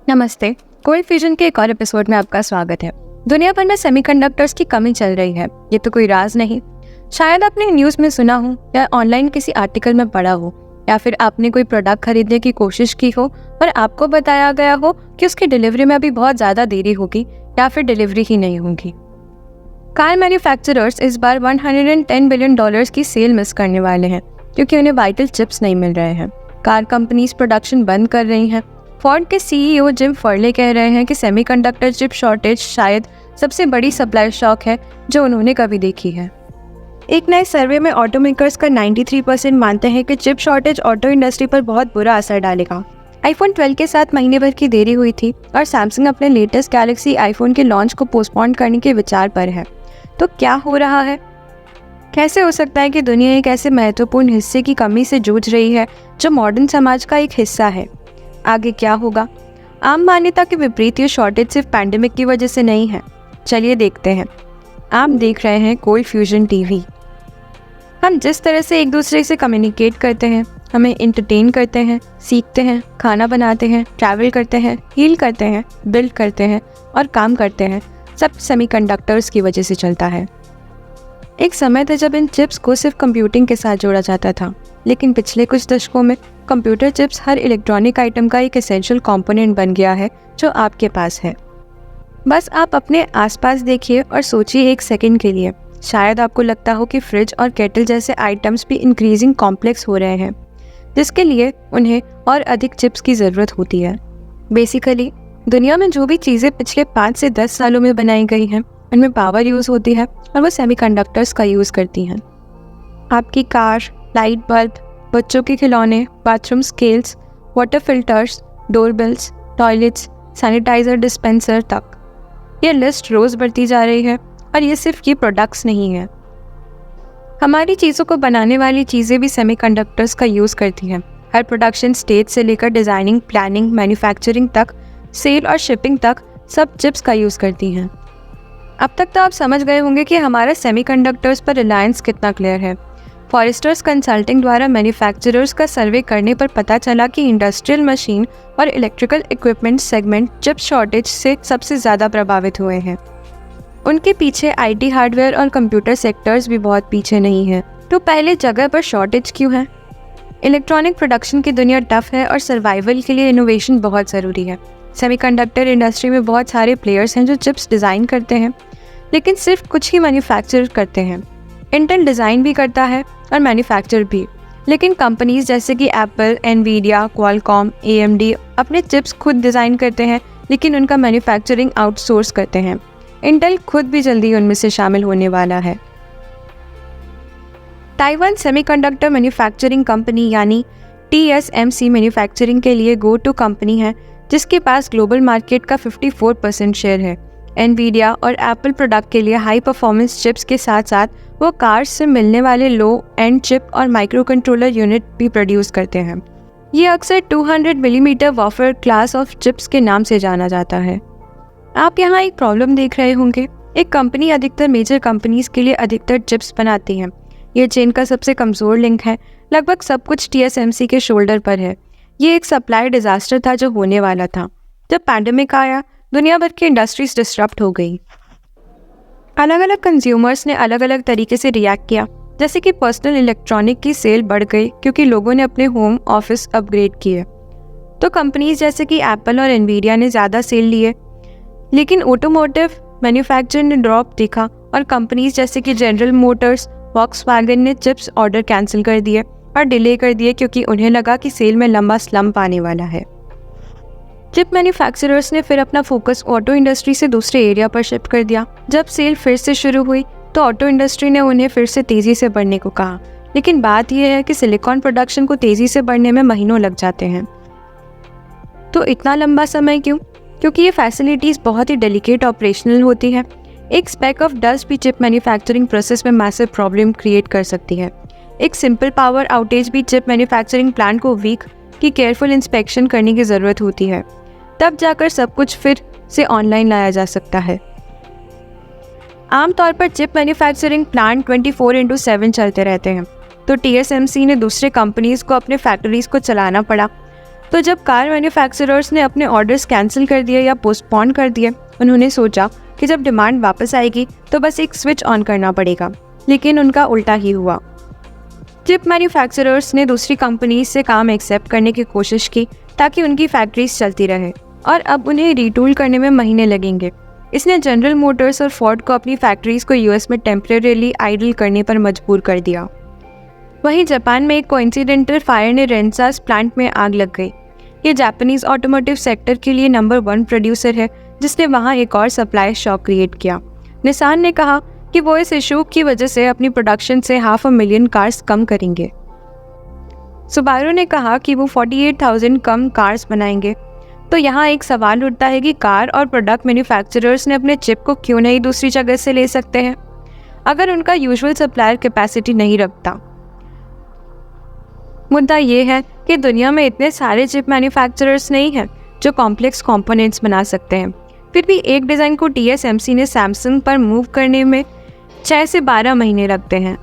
नमस्ते। Cold fusion के एक और एपिसोड में आपका स्वागत है। दुनिया भर में सेमीकंडक्टर्स की कमी चल रही है, ये तो कोई राज नहीं। शायद आपने न्यूज़ में सुना हो या ऑनलाइन किसी आर्टिकल में पढ़ा हो, या फिर आपने कोई प्रोडक्ट खरीदने की कोशिश की हो और आपको बताया गया हो कि उसकी डिलीवरी में अभी बहुत ज़्यादा देरी होगी या फिर डिलीवरी ही नहीं होगी। कार मैन्युफैक्चरर्स इस बार $110 बिलियन की सेल मिस करने वाले हैं क्योंकि उन्हें वाइटल चिप्स नहीं मिल रहे हैं। कार कंपनीज प्रोडक्शन बंद कर रही हैं। फोर्ड के सीईओ जिम फर्ले कह रहे हैं कि सेमीकंडक्टर चिप शॉर्टेज शायद सबसे बड़ी सप्लाई शॉक है जो उन्होंने कभी देखी है। एक नए सर्वे में ऑटोमेकर्स का 93% मानते हैं कि चिप शॉर्टेज ऑटो इंडस्ट्री पर बहुत बुरा असर डालेगा। आईफोन 12 के साथ महीने भर की देरी हुई थी और सैमसंग अपने लेटेस्ट गैलेक्सी आईफोन के लॉन्च को पोस्टपोन करने के विचार पर है। तो क्या हो रहा है? कैसे हो सकता है कि दुनिया एक ऐसे महत्वपूर्ण हिस्से की कमी से जूझ रही है जो मॉडर्न समाज का एक हिस्सा है? आगे क्या होगा? आम मान्यता के विपरीत ये शॉर्टेज सिर्फ पैंडेमिक की वजह से नहीं है। चलिए देखते हैं। आप देख रहे हैं कोल्ड फ्यूजन टीवी। हम जिस तरह से एक दूसरे से कम्युनिकेट करते हैं, हमें एंटरटेन करते हैं, सीखते हैं, खाना बनाते हैं, ट्रैवल करते हैं, हील करते हैं, बिल्ड करते हैं और काम करते हैं, सब सेमीकंडक्टर्स की वजह से चलता है। एक समय था जब इन चिप्स को सिर्फ कंप्यूटिंग के साथ जोड़ा जाता था, लेकिन पिछले कुछ दशकों में कंप्यूटर चिप्स हर इलेक्ट्रॉनिक आइटम का एक एसेंशियल कंपोनेंट बन गया है जो आपके पास है। बस आप अपने आसपास देखिए और सोचिए एक सेकंड के लिए। शायद आपको लगता हो कि फ्रिज और केटल जैसे आइटम्स भी इंक्रीजिंग कॉम्प्लेक्स हो रहे हैं, जिसके लिए उन्हें और अधिक चिप्स की ज़रूरत होती है। बेसिकली दुनिया में जो भी चीज़ें पिछले 5 से 10 सालों में बनाई गई हैं, उनमें पावर यूज़ होती है और वो सेमीकंडक्टर्स का यूज़ करती हैं। आपकी कार, लाइट बल्ब, बच्चों के खिलौने, bathroom scales, water filters, doorbells, toilets, sanitizer dispenser तक। ये लिस्ट रोज़ बढ़ती जा रही है और ये सिर्फ ये प्रोडक्ट्स नहीं है। हमारी चीज़ों को बनाने वाली चीज़ें भी सेमीकंडक्टर्स का यूज़ करती हैं। हर प्रोडक्शन स्टेज से लेकर डिज़ाइनिंग, प्लानिंग, मैन्युफैक्चरिंग तक, सेल और शिपिंग तक सब चिप्स का यूज़ करती हैं। अब तक तो आप समझ गए होंगे कि हमारा सेमीकंडक्टर्स पर रिलायंस कितना क्लियर है। फॉरेस्टर्स कंसल्टिंग द्वारा मैन्युफैक्चरर्स का सर्वे करने पर पता चला कि इंडस्ट्रियल मशीन और electrical equipment segment chip shortage से सबसे ज़्यादा प्रभावित हुए हैं। उनके पीछे आईटी हार्डवेयर और कंप्यूटर सेक्टर्स भी बहुत पीछे नहीं हैं। तो पहले जगह पर शॉर्टेज क्यों है? इलेक्ट्रॉनिक प्रोडक्शन की दुनिया टफ है और सर्वाइवल के लिए इनोवेशन बहुत ज़रूरी है। सेमीकंडक्टर इंडस्ट्री में बहुत सारे प्लेयर्स हैं जो चिप्स डिज़ाइन करते हैं, लेकिन सिर्फ कुछ ही मैन्युफैक्चर करते हैं। इंटेल डिज़ाइन भी करता है और मैन्युफैक्चर भी, लेकिन कंपनीज जैसे कि एप्पल, एनवीडिया, क्वालकॉम, एएमडी अपने चिप्स खुद डिज़ाइन करते हैं, लेकिन उनका मैन्युफैक्चरिंग आउटसोर्स करते हैं। इंटेल खुद भी जल्दी उनमें से शामिल होने वाला है। ताइवान सेमीकंडक्टर मैन्युफैक्चरिंग कंपनी यानी TSMC मैन्युफैक्चरिंग के लिए गो टू कंपनी है, जिसके पास ग्लोबल मार्केट का 54% शेयर है। एनवीडिया और एप्पल प्रोडक्ट के लिए हाई परफॉर्मेंस चिप्स के साथ साथ वो कार्स से मिलने वाले लो एंड चिप और माइक्रो कंट्रोलर यूनिट भी प्रोड्यूस करते हैं। ये अक्सर 200 millimetre wafer class of chips के नाम से जाना जाता है। आप यहाँ एक प्रॉब्लम देख रहे होंगे। एक कंपनी अधिकतर मेजर कंपनीज के लिए अधिकतर चिप्स बनाती है। ये चेन का सबसे कमज़ोर लिंक है। लगभग सब कुछ TSMC के शोल्डर पर है। ये एक सप्लाई डिजास्टर था जो होने वाला था। जब पैंडेमिक आया, दुनिया भर की इंडस्ट्रीज डिस्टर्ब हो गई। अलग अलग कंज्यूमर्स ने अलग अलग तरीके से रिएक्ट किया। जैसे कि पर्सनल इलेक्ट्रॉनिक की सेल बढ़ गई क्योंकि लोगों ने अपने होम ऑफिस अपग्रेड किए। तो कंपनीज जैसे कि एप्पल और एनवीडिया ने ज़्यादा सेल लिए, लेकिन ऑटोमोटिव मैन्युफैक्चर ने ड्रॉप देखा और कंपनीज जैसे कि जनरल मोटर्स, वॉक्सवैगन ने चिप्स ऑर्डर कैंसिल कर दिए और डिले कर दिए क्योंकि उन्हें लगा कि सेल में लंबा स्लम्प आने वाला है। चिप मैन्युफैक्चरर्स ने फिर अपना फोकस ऑटो इंडस्ट्री से दूसरे एरिया पर शिफ्ट कर दिया। जब सेल फिर से शुरू हुई तो ऑटो इंडस्ट्री ने उन्हें फिर से तेज़ी से बढ़ने को कहा, लेकिन बात यह है कि सिलिकॉन प्रोडक्शन को तेज़ी से बढ़ने में महीनों लग जाते हैं। तो इतना लंबा समय क्यों? क्योंकि ये फैसिलिटीज़ बहुत ही डेलिकेट ऑपरेशनल होती है। एक स्पेक ऑफ डस्ट भी चिप मैन्युफैक्चरिंग प्रोसेस में मैसिव प्रॉब्लम क्रिएट कर सकती है। एक सिंपल पावर आउटेज भी चिप मैन्युफैक्चरिंग प्लांट को वीक की केयरफुल इंस्पेक्शन करने की ज़रूरत होती है, तब जाकर सब कुछ फिर से ऑनलाइन लाया जा सकता है। आमतौर पर चिप मैन्युफैक्चरिंग प्लांट 24/7 चलते रहते हैं, तो TSMC ने दूसरे कंपनीज को अपने फैक्ट्रीज को चलाना पड़ा। तो जब कार मैन्युफैक्चरर्स ने अपने ऑर्डर्स कैंसिल कर दिए या पोस्टपोन कर दिए, उन्होंने सोचा कि जब डिमांड वापस आएगी तो बस एक स्विच ऑन करना पड़ेगा, लेकिन उनका उल्टा ही हुआ। चिप मैन्युफैक्चरर्स ने दूसरी कंपनीज से काम एक्सेप्ट करने की कोशिश की ताकि उनकी फैक्ट्रीज चलती रहे, और अब उन्हें रीटूल करने में महीने लगेंगे। इसने जनरल मोटर्स और फोर्ड को अपनी फैक्ट्रीज को यूएस में टेम्परेरीली आइडल करने पर मजबूर कर दिया। वहीं जापान में एक कोइंसिडेंटल फायर ने रेनेसास प्लांट में आग लग गई। ये जापानीज ऑटोमोटिव सेक्टर के लिए नंबर 1 प्रोड्यूसर है, जिसने वहां एक और सप्लाई शॉक क्रिएट किया। निसान ने कहा कि वो इस इशू की वजह से अपनी प्रोडक्शन से 500,000 कार्स कम करेंगे। सुबारू ने कहा कि वो 48,000 कम कार्स बनाएंगे। तो यहाँ एक सवाल उठता है कि कार और प्रोडक्ट मैन्युफैक्चरर्स ने अपने चिप को क्यों नहीं दूसरी जगह से ले सकते हैं, अगर उनका यूजुअल सप्लायर कैपेसिटी नहीं रखता। मुद्दा ये है कि दुनिया में इतने सारे चिप मैन्युफैक्चरर्स नहीं हैं जो कॉम्प्लेक्स कंपोनेंट्स बना सकते हैं। फिर भी एक डिज़ाइन को TSMC ने सैमसंग पर मूव करने में 6 से 12 महीने लगते हैं।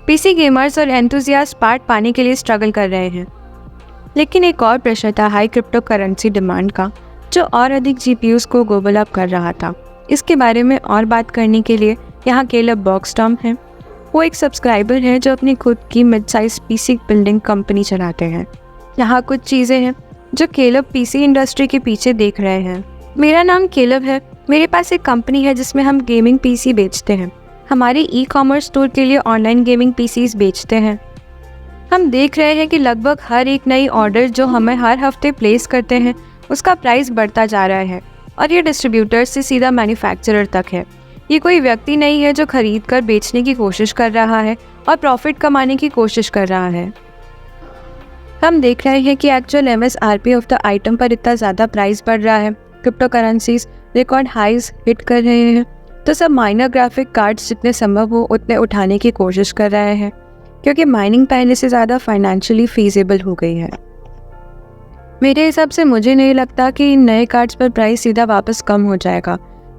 PC गेमर्स और एंथुजियास्ट पार्ट पाने के लिए स्ट्रगल कर रहे हैं। लेकिन एक और प्रश्न था हाई क्रिप्टो करेंसी डिमांड का, जो और अधिक GPUs को गोबल अप कर रहा था। इसके बारे में और बात करने के लिए यहाँ केलब बॉक्सटॉम हैं। वो एक सब्सक्राइबर हैं जो अपनी खुद की mid size PC building company चलाते हैं। यहाँ कुछ चीज़ें हैं जो केलब PC इंडस्ट्री के पीछे देख रहे हैं। मेरा नाम केलब है। मेरे पास एक कंपनी है जिसमें हम गेमिंग PC बेचते हैं। हमारे ई-कॉमर्स स्टोर के लिए ऑनलाइन गेमिंग PCs बेचते हैं। हम देख रहे हैं कि लगभग हर एक नई ऑर्डर जो हमें हर हफ्ते प्लेस करते हैं उसका प्राइस बढ़ता जा रहा है, और ये डिस्ट्रीब्यूटर से सीधा मैन्युफैक्चरर तक है। ये कोई व्यक्ति नहीं है जो खरीद कर बेचने की कोशिश कर रहा है और प्रॉफिट कमाने की कोशिश कर रहा है। हम देख रहे हैं कि actual MSRP of the item पर इतना ज़्यादा प्राइस बढ़ रहा है। Crypto currencies record highs hit कर रहे हैं, तो सब माइनर ग्राफिक कार्ड्स जितने संभव हो उतने उठाने की कोशिश कर रहे हैं, क्योंकि माइनिंग पहले से ज़्यादा फाइनेंशियली फीजिबल हो गई है। मेरे हिसाब से मुझे नहीं लगता कि इन नए कार्ड्स पर प्राइस सीधा वापस कम हो जाएगा।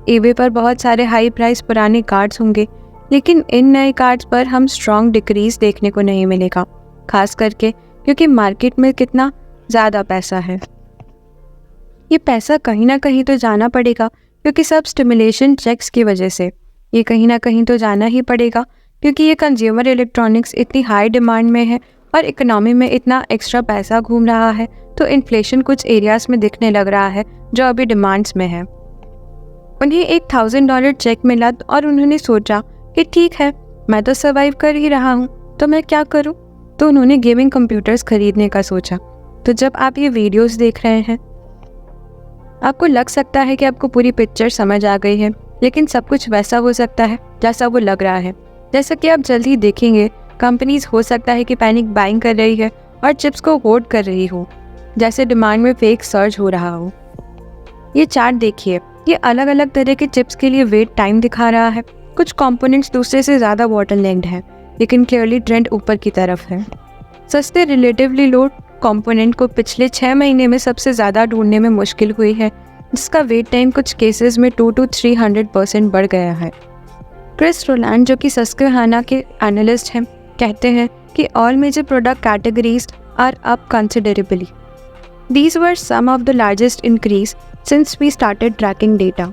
eBay पर बहुत सारे हाई प्राइस पुराने कार्ड्स होंगे, लेकिन इन नए कार्ड्स पर हम स्ट्रॉन्ग डिक्रीज देखने को नहीं मिलेगा, खास करके क्योंकि मार्केट में कितना ज़्यादा पैसा है। ये पैसा कहीं ना कहीं तो जाना पड़ेगा, क्योंकि सब स्टिमुलेशन चेक्स की वजह से। ये कहीं ना कहीं तो जाना ही पड़ेगा, क्योंकि ये कंज्यूमर इलेक्ट्रॉनिक्स इतनी हाई डिमांड में है और इकोनॉमी में इतना एक्स्ट्रा पैसा घूम रहा है, तो इन्फ्लेशन कुछ एरियाज में दिखने लग रहा है जो अभी डिमांड्स में है। उन्हें एक $1,000 चेक मिला और उन्होंने सोचा कि ठीक है, मैं तो सर्वाइव कर ही रहा हूँ, तो मैं क्या करूँ। तो उन्होंने गेमिंग कंप्यूटर्स खरीदने का सोचा। तो जब आप ये वीडियोस देख रहे हैं, आपको लग सकता है कि आपको पूरी पिक्चर समझ आ गई है, लेकिन सब कुछ वैसा हो सकता है जैसा वो लग रहा है। जैसा कि आप जल्दी देखेंगे, कंपनीज हो सकता है कि पैनिक बाइंग कर रही है और चिप्स को होल्ड कर रही हो, जैसे डिमांड में फेक सर्ज हो रहा हो। ये चार्ट देखिए, ये अलग अलग तरह के चिप्स के लिए वेट टाइम दिखा रहा है। कुछ कंपोनेंट्स दूसरे से ज़्यादा बॉटलनेक्ड हैं, लेकिन क्लियरली ट्रेंड ऊपर की तरफ है। सस्ते रिलेटिवली लो कंपोनेंट को पिछले 6 महीने में सबसे ज़्यादा ढूंढने में मुश्किल हुई है, जिसका वेट टाइम कुछ केसेस में 200 to 300% बढ़ गया है। क्रिस रोलैंड, जो कि सस्क्वेहाना के एनालिस्ट हैं, कहते हैं कि all major product categories are up considerably. These were some of the largest increase since we started tracking data.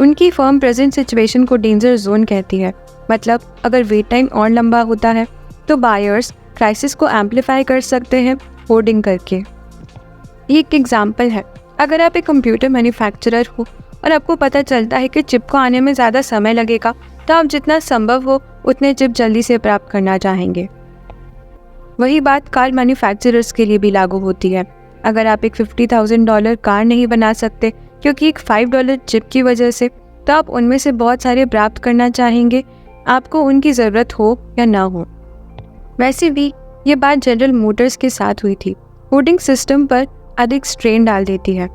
उनकी फर्म प्रेजेंट सिचुएशन को डेंजर जोन कहती है। मतलब अगर वेट टाइम और लंबा होता है तो बायर्स क्राइसिस को एम्पलीफाई कर सकते हैं होर्डिंग करके। ये एक एग्जाम्पल है। अगर आप एक कंप्यूटर मैन्युफैक्चरर हो और आपको पता चलता है कि चिप को आने में ज़्यादा समय लगेगा, तो आप जितना संभव हो उतने चिप जल्दी से प्राप्त करना चाहेंगे। वही बात कार मैन्युफैक्चरर्स के लिए भी लागू होती है। अगर आप एक $50,000 कार नहीं बना सकते क्योंकि एक $5 चिप की वजह से, तो आप उनमें से बहुत सारे प्राप्त करना चाहेंगे, आपको उनकी ज़रूरत हो या ना हो। वैसे भी ये बात जनरल मोटर्स के साथ हुई थी। होर्डिंग सिस्टम पर अधिक स्ट्रेन डाल देती है।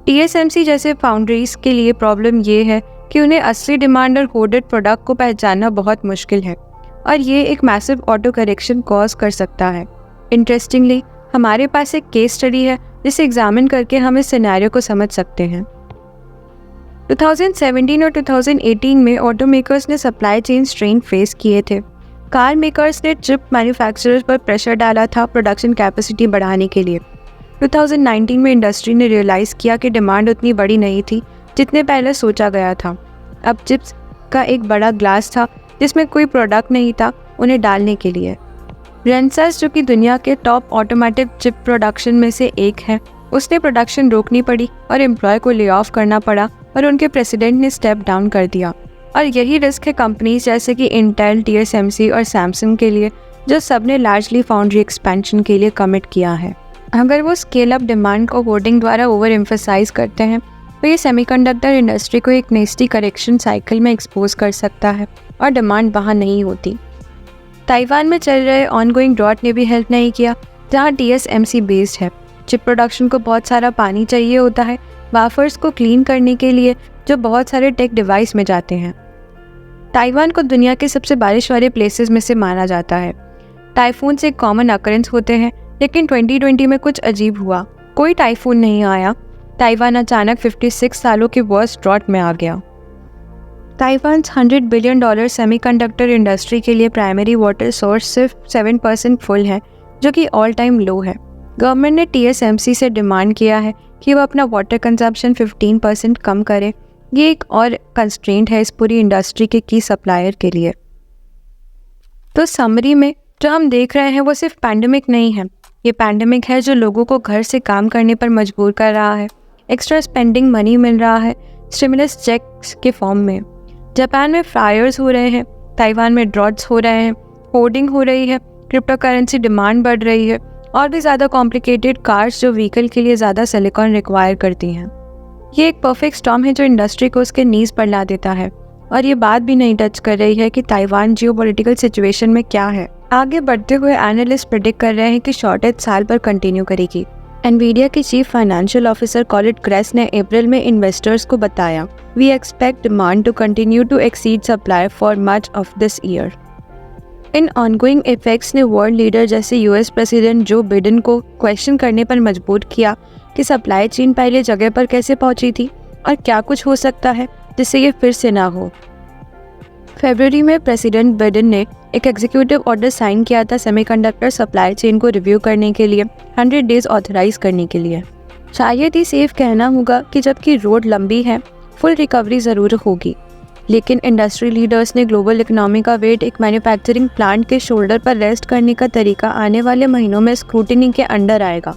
TSMC जैसे फाउंड्रीज के लिए प्रॉब्लम ये है कि उन्हें असली डिमांड और होर्डेड प्रोडक्ट को पहचानना बहुत मुश्किल है, और ये एक मैसिव ऑटो करेक्शन कॉज कर सकता है। इंटरेस्टिंगली, हमारे पास एक केस स्टडी है जिसे एग्जामिन करके हम इस सिनेरियो को समझ सकते हैं। 2017 और 2018 में ऑटोमेकर्स ने सप्लाई चेन स्ट्रेन फेस किए थे। कार मेकर्स ने चिप मैन्युफैक्चरर्स पर प्रेशर डाला था प्रोडक्शन कैपेसिटी बढ़ाने के लिए। 2019 में इंडस्ट्री ने रियलाइज़ किया कि डिमांड उतनी बड़ी नहीं थी जितने पहले सोचा गया था। अब चिप्स का एक बड़ा ग्लास था जिसमें कोई प्रोडक्ट नहीं था उन्हें डालने के लिए। रेनसास, जो कि दुनिया के टॉप ऑटोमोटिव चिप प्रोडक्शन में से एक है, उसने प्रोडक्शन रोकनी पड़ी और एम्प्लॉय को ले ऑफ करना पड़ा और उनके प्रेसिडेंट ने स्टेप डाउन कर दिया। और यही रिस्क है कंपनीज जैसे कि इंटेल, TSMC और सैमसंग के लिए, जो सब ने लार्जली फाउंड्री एक्सपेंशन के लिए कमिट किया है। अगर वो स्केल अप डिमांड को होर्डिंग द्वारा ओवर एम्फसाइज करते हैं तो ये सेमीकंडक्टर इंडस्ट्री को एक नेस्टी करेक्शन साइकिल में एक्सपोज कर सकता है और डिमांड वहाँ नहीं होती। ताइवान में चल रहे ऑनगोइंग ड्रॉट ने भी हेल्प नहीं किया, जहाँ TSMC बेस्ड है। चिप प्रोडक्शन को बहुत सारा पानी चाहिए होता है वाफर्स को क्लीन करने के लिए, जो बहुत सारे टेक डिवाइस में जाते हैं। ताइवान को दुनिया के सबसे बारिश वाले प्लेसेस में से माना जाता है। टाइफून से एक कॉमन अकरेंस होते हैं, लेकिन 2020 में कुछ अजीब हुआ, कोई टाइफून नहीं आया। ताइवान अचानक 56 सालों के वर्स्ट ड्रॉट में आ गया। ताइवान $100 बिलियन सेमीकंडक्टर इंडस्ट्री के लिए प्राइमरी वाटर सोर्स सिर्फ 7% फुल है, जो कि ऑल टाइम लो है। गवर्नमेंट ने TSMC से डिमांड किया है कि वह अपना वाटर कंजम्पशन 15% कम करे। ये एक और कंस्ट्रेंट है इस पूरी इंडस्ट्री के की सप्लायर के लिए। तो समरी में जो हम देख रहे हैं वो सिर्फ पैंडेमिक नहीं है, ये पैंडेमिक है जो लोगों को घर से काम करने पर मजबूर कर रहा है। एक्स्ट्रा स्पेंडिंग मनी मिल रहा है स्टिमुलस चेक्स के फॉर्म में। जापान में फायर्स हो रहे हैं, ताइवान में ड्रॉट्स हो रहे हैं, होर्डिंग हो रही है, क्रिप्टो करेंसी डिमांड बढ़ रही है और भी ज़्यादा कॉम्प्लिकेटेड कार्स जो व्हीकल के लिए ज़्यादा सिलिकॉन रिक्वायर करती हैं। ये एक परफेक्ट स्टॉर्म है जो इंडस्ट्री को उसके नीज पर ला देता है। और ये बात भी नहीं टच कर रही है कि ताइवान जियोपॉलिटिकल सिचुएशन में क्या है। आगे बढ़ते हुए एनालिस्ट प्रेडिक्ट कर रहे हैं कि शॉर्टेज साल भर कंटिन्यू करेगी। एनवीडिया के chief financial officer Colette Kress ने अप्रैल में इन्वेस्टर्स को बताया, we expect demand to continue to exceed supply for much of this year. इन ऑनगोइंग इफेक्ट्स ने वर्ल्ड लीडर जैसे US प्रेसिडेंट जो बिडेन को क्वेश्चन करने पर मजबूर किया कि सप्लाई चेन पहले जगह पर कैसे पहुंची थी और क्या कुछ हो सकता है जिससे ये फिर से ना हो। फरवरी में प्रेसिडेंट बिडेन ने एक एग्जीक्यूटिव ऑर्डर साइन किया था सेमीकंडक्टर सप्लाई चेन को रिव्यू करने के लिए 100 डेज ऑथराइज करने के लिए। शायद ही सेफ कहना होगा कि जबकि रोड लंबी है, फुल रिकवरी ज़रूर होगी, लेकिन इंडस्ट्री लीडर्स ने ग्लोबल इकोनॉमी का वेट एक मैन्युफैक्चरिंग प्लांट के शोल्डर पर रेस्ट करने का तरीका आने वाले महीनों में स्क्रूटिनी के अंडर आएगा।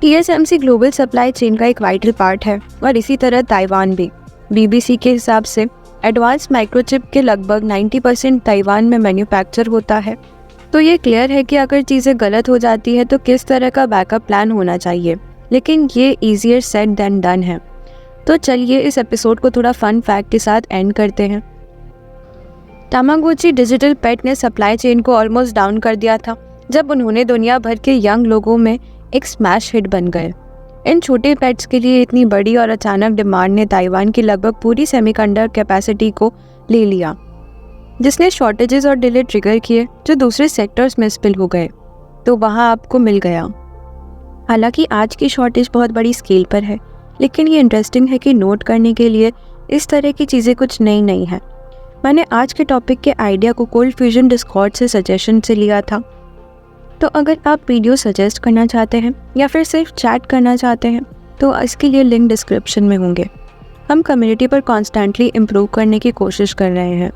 TSMC ग्लोबल सप्लाई चेन का एक वाइटल पार्ट है और इसी तरह ताइवान भी। BBC के हिसाब से एडवांस माइक्रोचिप के लगभग 90% ताइवान में मैन्युफैक्चर होता है। तो ये क्लियर है कि अगर चीज़ें गलत हो जाती है तो किस तरह का बैकअप प्लान होना चाहिए, लेकिन ये ईजियर सेड देन डन है। तो चलिए इस एपिसोड को थोड़ा फन फैक्ट के साथ एंड करते हैं। तामागोची डिजिटल पेट ने सप्लाई चेन को ऑलमोस्ट डाउन कर दिया था जब उन्होंने दुनिया भर के यंग लोगों में एक स्मैश हिट बन गए। इन छोटे पेट्स के लिए इतनी बड़ी और अचानक डिमांड ने ताइवान की लगभग पूरी सेमीकंडक्टर कैपेसिटी को ले लिया, जिसने शॉर्टेजेस और डिले ट्रिगर किए जो दूसरे सेक्टर्स में स्पिल हो गए, तो वहाँ आपको मिल गया। हालांकि आज की शॉर्टेज बहुत बड़ी स्केल पर है, लेकिन ये इंटरेस्टिंग है कि नोट करने के लिए इस तरह की चीज़ें कुछ नई नहीं हैं। मैंने आज के टॉपिक के आइडिया को कोल्ड फ्यूजन डिस्कॉर्ड से सजेशन से लिया था। तो अगर आप वीडियो सजेस्ट करना चाहते हैं या फिर सिर्फ चैट करना चाहते हैं तो इसके लिए लिंक डिस्क्रिप्शन में होंगे। हम कम्युनिटी पर कॉन्स्टेंटली इम्प्रूव करने की कोशिश कर रहे हैं।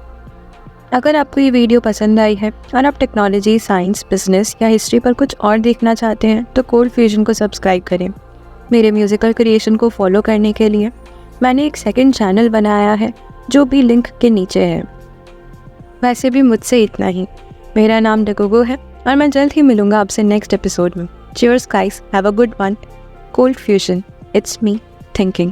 अगर आपको ये वीडियो पसंद आई है और आप टेक्नोलॉजी, साइंस, बिजनेस या हिस्ट्री पर कुछ और देखना चाहते हैं तो कोल्ड फ्यूजन को सब्सक्राइब करें। मेरे म्यूज़िकल क्रिएशन को फॉलो करने के लिए मैंने एक सेकंड चैनल बनाया है जो भी लिंक के नीचे है। वैसे भी मुझसे इतना ही। मेरा नाम डगोगो है और मैं जल्द ही मिलूंगा आपसे नेक्स्ट एपिसोड में। Cheers guys, have a good one. Cold Fusion, it's me thinking.